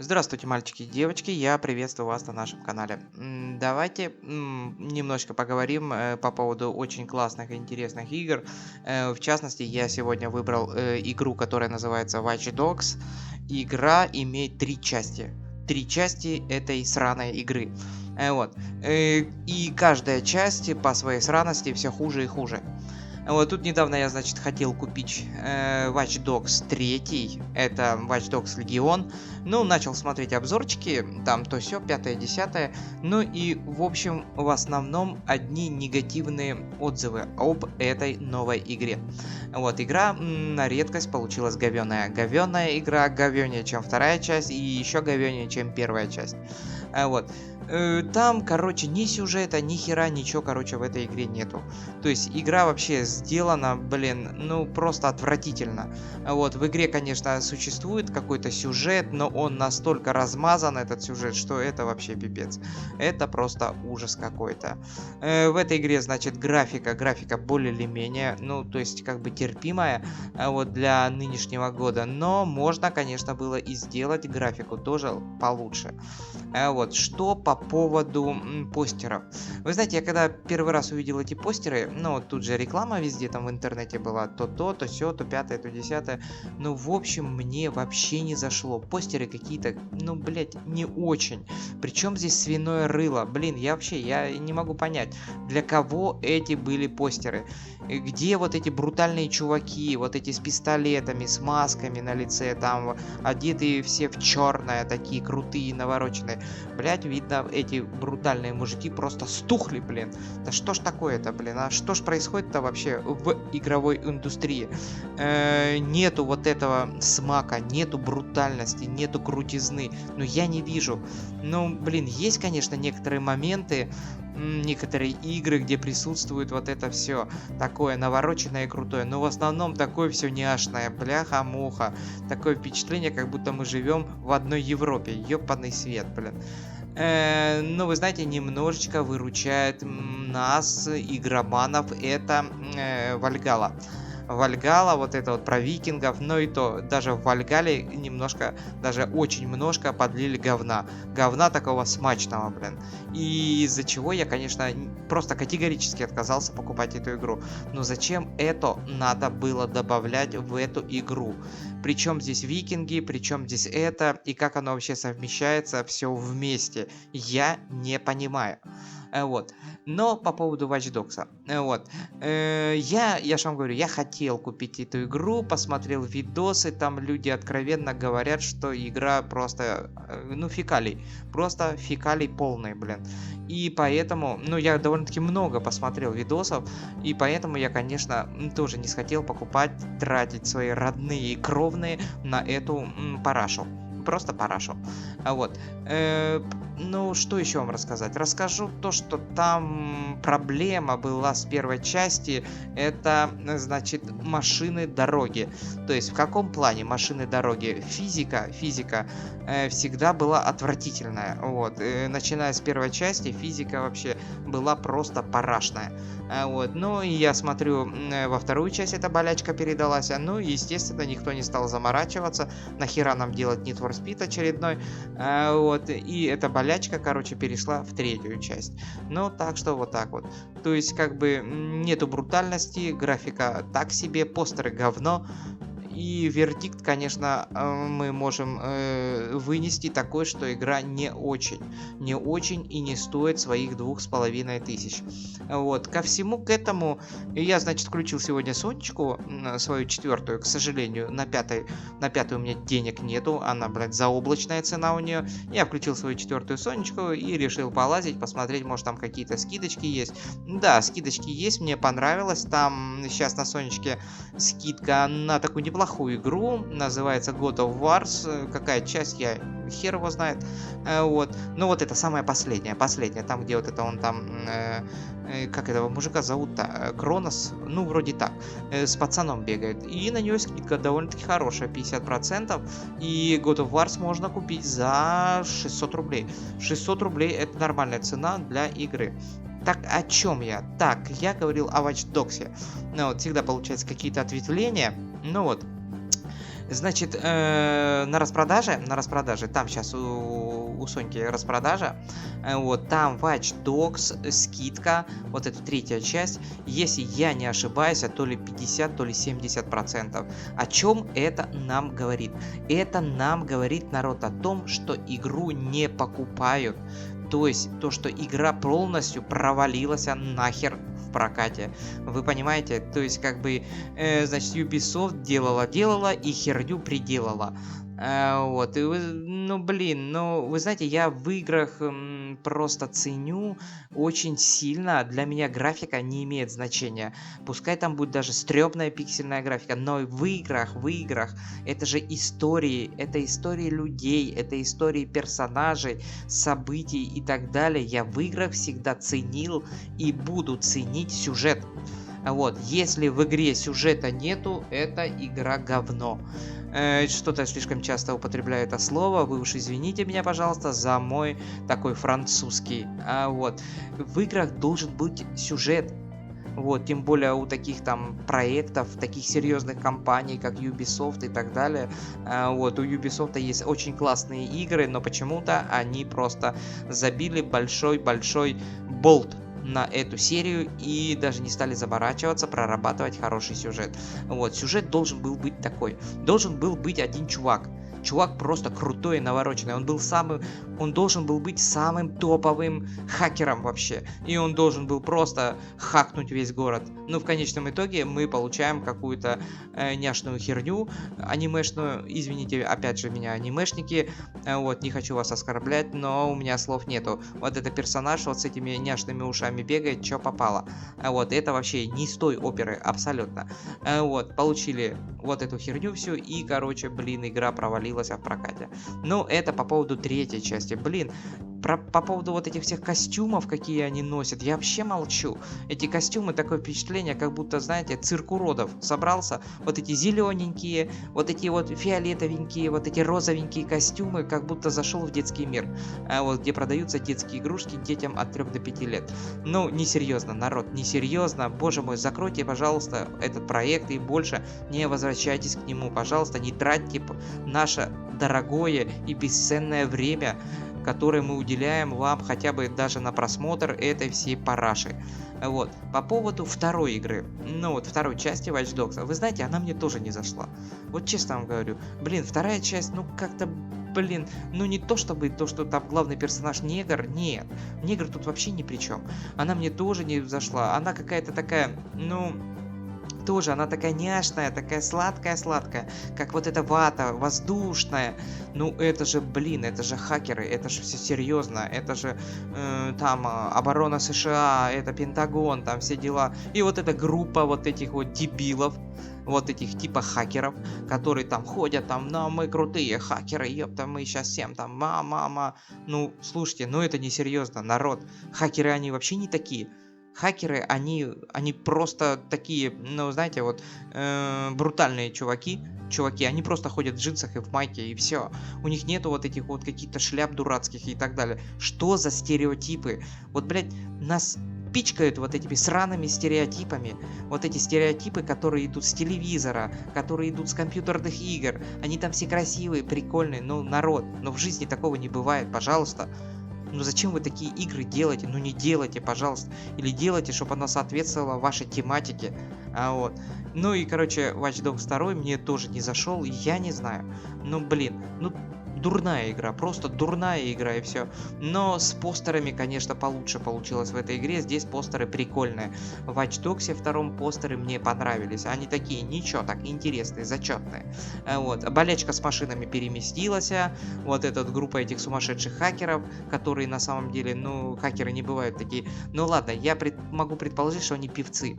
Здравствуйте, мальчики и девочки, я приветствую вас на нашем канале. Давайте немножко поговорим по поводу очень классных и интересных игр. В частности, я сегодня выбрал игру, которая называется Watch Dogs. Игра имеет три части. Три части этой сраной игры. И каждая часть по своей сраности все хуже и хуже. Вот тут недавно я, значит, хотел купить Watch Dogs 3, это Watch Dogs Legion. Ну, начал смотреть обзорчики, там то все, пятое, десятое. Ну и, в общем, в основном одни негативные отзывы об этой новой игре. Вот, игра на редкость получилась говёная. Говёная игра, говёнее, чем вторая часть, и еще говёнее, чем первая часть. Вот. Там, короче, ни сюжета, ни хера, ничего, короче, в этой игре нету. То есть игра вообще сделана, блин, ну просто отвратительно. Вот, в игре, конечно, существует какой-то сюжет, но он настолько размазан, этот сюжет, что это вообще пипец. Это просто ужас какой-то. В этой игре, значит, графика более или менее, ну, то есть как бы терпимая, вот, для нынешнего года. Но можно, конечно, было и сделать графику тоже получше. Вот, что по поводу постеров. Вы знаете, я когда первый раз увидел эти постеры, ну, тут же реклама везде там в интернете была, то сё, то пятое, то десятое. Ну, в общем, мне вообще не зашло. Постеры какие-то, ну, блять, не очень. Причем здесь свиное рыло. Блин, я не могу понять, для кого эти были постеры. Где вот эти брутальные чуваки, вот эти с пистолетами, с масками на лице, там одетые все в черное, такие крутые, навороченные. Блять, видно, эти брутальные мужики просто стухли, блин. Да что ж такое-то, блин, а что ж происходит-то вообще в игровой индустрии? Нету вот этого смака, нету брутальности, нету крутизны. Но я не вижу. Ну, блин, есть, конечно, некоторые моменты, некоторые игры, где присутствует вот это все такое навороченное и крутое, но в основном такое все няшное, бляха-муха. Такое впечатление, как будто мы живем в одной Европе. Ёбаный свет, блин. Ну, вы знаете, немножечко выручает нас, игроманов, это Вальгала. Вальгала, вот это вот про викингов, но и то, даже в Вальгале немножко, даже очень немножко подлили говна. Говна такого смачного, блин. И из-за чего я, конечно, просто категорически отказался покупать эту игру. Но зачем это надо было добавлять в эту игру? Причем здесь викинги, причем здесь это, и как оно вообще совмещается все вместе? Я не понимаю. Вот. Но по поводу Watch Dogs. Вот. Я же вам говорю, я хотел купить эту игру, посмотрел видосы, там люди откровенно говорят, что игра просто, ну, фекалий. Просто фекалий полный, блин. И поэтому, ну, я довольно-таки много посмотрел видосов, и поэтому я, конечно, тоже не хотел покупать, тратить свои родные и кровные на эту парашу. Просто парашу. Вот. Ну, что еще вам рассказать? Расскажу то, что там проблема была с первой части. Это, значит, машины дороги. То есть, в каком плане машины дороги? Физика всегда была отвратительная. Вот. Начиная с первой части, физика вообще была просто парашная. Вот. Ну, и я смотрю, во вторую часть эта болячка передалась. Ну, и, естественно, никто не стал заморачиваться. Нахера нам делать Need for Speed очередной? Вот. И эта болячка, короче, перешла в третью часть. Ну, так что вот так вот. То есть, как бы, нету брутальности, графика так себе, постеры говно. И вердикт, конечно, мы можем вынести такой, что игра не очень и не стоит своих 2500. Вот. Ко всему к этому я, значит, включил сегодня Сонечку, свою четвертую, к сожалению, на пятую у меня денег нету, она, блядь, заоблачная цена у нее. Я включил свою четвертую Сонечку и решил полазить, посмотреть, может там какие-то скидочки есть. Да, скидочки есть, мне понравилось, там сейчас на Сонечке скидка на такую неплохую игру, называется God of Wars, какая часть, я хер его знает, вот, но вот это самая последняя, там, где вот это он там, как этого мужика зовут-то, Кронос, ну, вроде так, с пацаном бегает, и на нее скидка довольно-таки хорошая, 50%, и God of Wars можно купить за 600 рублей, 600 рублей это нормальная цена для игры. Так, о чем я? Так, я говорил о Watch Dogs. Ну, вот, всегда получается какие-то ответвления. Ну вот. Значит, на распродаже, там сейчас у Соньки распродажа, вот, там Watch Dogs, скидка, вот эта третья часть, если я не ошибаюсь, то ли 50, то ли 70%. О чем это нам говорит? Это нам говорит, народ, о том, что игру не покупают. То есть, то, что игра полностью провалилась нахер в прокате. Вы понимаете? То есть, как бы, значит, Ubisoft делала и херню приделала. Вот, и ну, блин, ну, вы знаете, я в играх просто ценю очень сильно. Для меня графика не имеет значения. Пускай там будет даже стрёмная пиксельная графика, но в играх, это же истории, это истории людей, это истории персонажей, событий и так далее. Я в играх всегда ценил и буду ценить сюжет. Вот, если в игре сюжета нету, это игра говно. Что-то я слишком часто употребляю это слово, вы уж извините меня, пожалуйста, за мой такой французский. Вот, в играх должен быть сюжет. Вот, тем более у таких там проектов, таких серьезных компаний, как Ubisoft и так далее. Вот, у Ubisoft есть очень классные игры, но почему-то они просто забили большой-большой болт на эту серию и даже не стали заморачиваться, прорабатывать хороший сюжет. Вот, сюжет должен был быть такой. Должен был быть один чувак. Чувак просто крутой и навороченный. Он должен был быть самым топовым хакером вообще. И он должен был просто хакнуть весь город. Но в конечном итоге мы получаем какую-то няшную херню анимешную. Извините, опять же, меня анимешники. Вот, не хочу вас оскорблять, но у меня слов нету. Вот это персонаж вот с этими няшными ушами бегает, что попало. Вот, это вообще не с той оперы, абсолютно. Вот, получили вот эту херню всю. И, короче, блин, игра провалилась в прокате. Ну, это по поводу третьей части. Блин, по поводу вот этих всех костюмов, какие они носят, я вообще молчу. Эти костюмы, такое впечатление, как будто, знаете, цирк уродов собрался. Вот эти зелененькие, вот эти вот фиолетовенькие, вот эти розовенькие костюмы, как будто зашел в детский мир. Вот, где продаются детские игрушки детям от 3 до 5 лет. Ну, несерьезно, народ, несерьезно. Боже мой, закройте, пожалуйста, этот проект и больше не возвращайтесь к нему. Пожалуйста, не тратьте наше дорогое и бесценное время, которое мы уделяем вам хотя бы даже на просмотр этой всей параши. Вот, по поводу второй игры, ну вот второй части Watch Dogs, вы знаете, она мне тоже не зашла. Вот честно вам говорю, блин, вторая часть, ну как-то, блин, ну не то чтобы то, что там главный персонаж негр, нет, негр тут вообще ни при чем. Она мне тоже не зашла, она какая-то такая, ну... Тоже она такая няшная, такая сладкая-сладкая, как вот эта вата, воздушная. Ну это же, блин, это же хакеры, это же все серьезно, это же там оборона США, это Пентагон, там все дела. И вот эта группа вот этих вот дебилов, вот этих типа хакеров, которые там ходят, там, ну мы крутые хакеры, ёпта, мы сейчас всем там, мама. Ну, слушайте, ну это не серьезно, народ. Хакеры, они вообще не такие. Хакеры, они просто такие, ну, знаете, вот, брутальные чуваки, они просто ходят в джинсах и в майке, и все. У них нету вот этих вот каких-то шляп дурацких и так далее. Что за стереотипы? Вот, блядь, нас пичкают вот этими сраными стереотипами. Вот эти стереотипы, которые идут с телевизора, которые идут с компьютерных игр. Они там все красивые, прикольные, ну, народ. Но в жизни такого не бывает, пожалуйста. Ну зачем вы такие игры делаете? Ну не делайте, пожалуйста. Или делайте, чтобы она соответствовала вашей тематике. Вот. Ну и, короче, Watch Dogs 2 мне тоже не зашел. Я не знаю. Ну, блин. Ну, дурная игра. Просто дурная игра и все. Но с постерами, конечно, получше получилось в этой игре. Здесь постеры прикольные. В Watch Dogs 2 постеры мне понравились. Они такие, ничего, так интересные, зачетные. Вот. Болячка с машинами переместилась. Вот эта вот группа этих сумасшедших хакеров, которые на самом деле, ну, хакеры не бывают такие. Ну ладно, я могу предположить, что они певцы.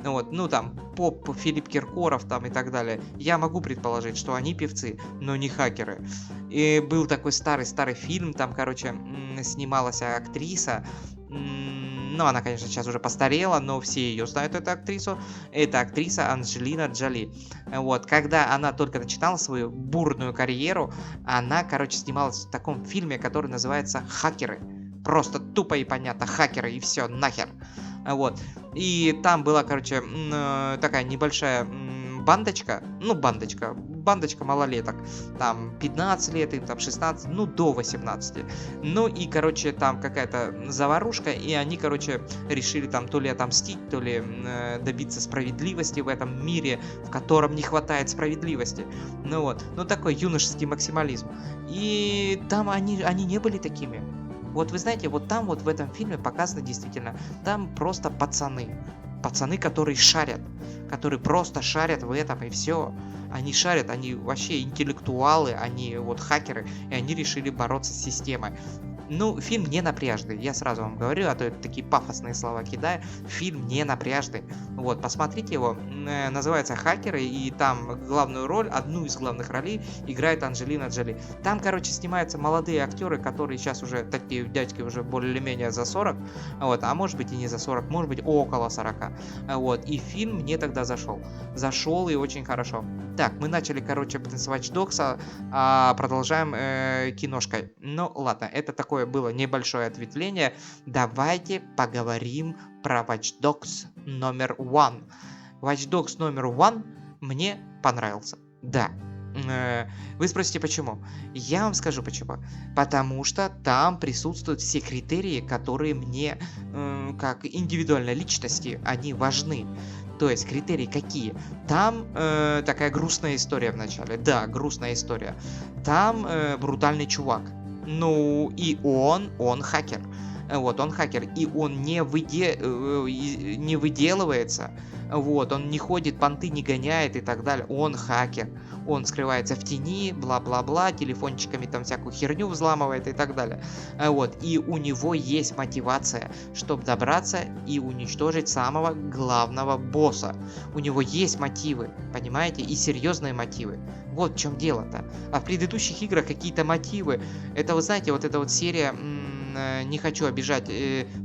Вот, ну там, поп, Филипп Киркоров там и так далее. Я могу предположить, что они певцы, но не хакеры. И был такой старый фильм, там, короче, снималась актриса. Ну, она, конечно, сейчас уже постарела, но все ее знают, эту актрису. Это актриса Анджелина Джоли. Вот, когда она только начинала свою бурную карьеру, она, короче, снималась в таком фильме, который называется «Хакеры». Просто тупо и понятно, хакеры и все, нахер. Вот. И там была, короче, такая небольшая бандочка, ну, бандочка, бандочка малолеток. Там 15 лет, им там 16, ну до 18. Ну и, короче, там какая-то заварушка, и они, короче, решили там то ли отомстить, то ли добиться справедливости в этом мире, в котором не хватает справедливости. Ну вот, ну такой юношеский максимализм. И там они не были такими. Вот вы знаете, вот там вот в этом фильме показано действительно, там просто пацаны. Пацаны, которые шарят, которые просто шарят в этом и все. Они шарят, они вообще интеллектуалы, они вот хакеры, и они решили бороться с системой. Ну, фильм не напряжный, я сразу вам говорю, а то я такие пафосные слова кидаю. Фильм не напряжный. Вот, посмотрите его. Называется «Хакеры», и там главную роль, одну из главных ролей играет Анджелина Джоли. Там, короче, снимаются молодые актеры, которые сейчас уже такие дядьки уже более-менее за 40, вот, а может быть и не за 40, может быть около 40. Вот, и фильм мне тогда зашел. Зашел и очень хорошо. Так, мы начали, короче, с Watch Dogs, а продолжаем киношкой. Ну, ладно, это такое было небольшое ответвление. Давайте поговорим про Watch Dogs номер 1. Watch Dogs номер 1 мне понравился. Да. Вы спросите, почему? Я вам скажу, почему. Потому что там присутствуют все критерии, которые мне, как индивидуальной личности, они важны. То есть критерии какие? Там такая грустная история в начале. Да, грустная история. Там брутальный чувак. Ну, и он хакер. Вот, он хакер, и он не выделывается, вот, он не ходит, понты не гоняет и так далее, он хакер, он скрывается в тени, бла-бла-бла, телефончиками там всякую херню взламывает и так далее, вот, и у него есть мотивация, чтобы добраться и уничтожить самого главного босса, у него есть мотивы, понимаете, и серьезные мотивы, вот в чем дело-то, а в предыдущих играх какие-то мотивы, это, вы знаете, вот эта вот серия... не хочу обижать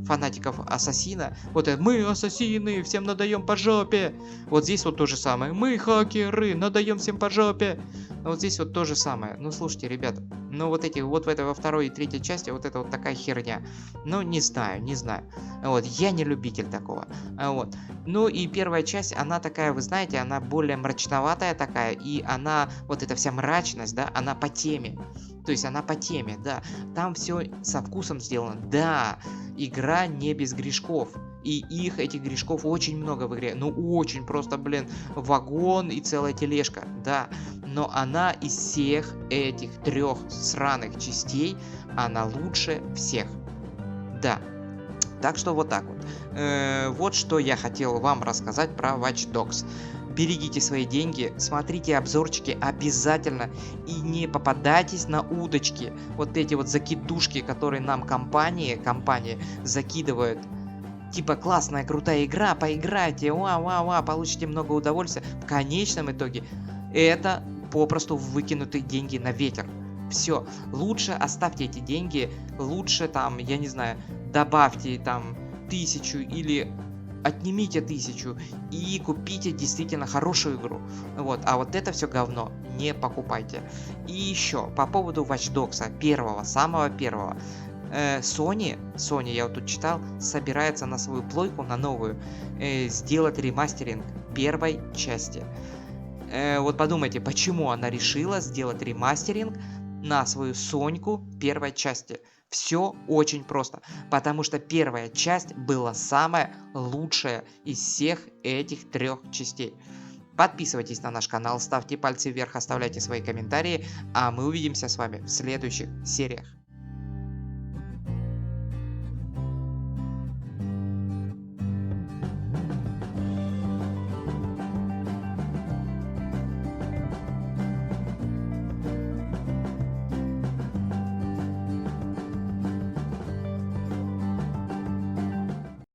фанатиков Ассасина. Вот это мы ассасины, всем надаем по жопе. Вот здесь вот то же самое. Мы хакеры, надаем всем по жопе. Вот здесь вот то же самое. Ну слушайте, ребята, ну вот эти вот во второй и третьей части вот это вот такая херня. Ну не знаю. Вот я не любитель такого. Вот. Ну и первая часть, она такая, вы знаете, она более мрачноватая такая, и она вот эта вся мрачность, да, она по теме. То есть она по теме, да. Там все со вкусом сделано. Да, игра не без грешков. И этих грешков очень много в игре. Ну очень просто, блин, вагон и целая тележка. Да. Но она из всех этих 3 сраных частей, она лучше всех. Да. Так что вот так вот. Вот что я хотел вам рассказать про Watch Dogs. Берегите свои деньги, смотрите обзорчики обязательно и не попадайтесь на удочки. Вот эти вот закидушки, которые нам компании закидывают. Типа классная, крутая игра, поиграйте, получите много удовольствия. В конечном итоге это попросту выкинутые деньги на ветер. Все, лучше оставьте эти деньги, лучше там, я не знаю, добавьте там 1000 или отнимите 1000 и купите действительно хорошую игру. Вот, а вот это все говно не покупайте. И еще по поводу Watch Dogs первого, самого первого. Sony, я вот тут читал, собирается на свою плойку, на новую, сделать ремастеринг первой части. Вот подумайте, почему она решила сделать ремастеринг на свою Соньку первой части. Все очень просто, потому что первая часть была самая лучшая из всех этих 3 частей. Подписывайтесь на наш канал, ставьте пальцы вверх, оставляйте свои комментарии, а мы увидимся с вами в следующих сериях.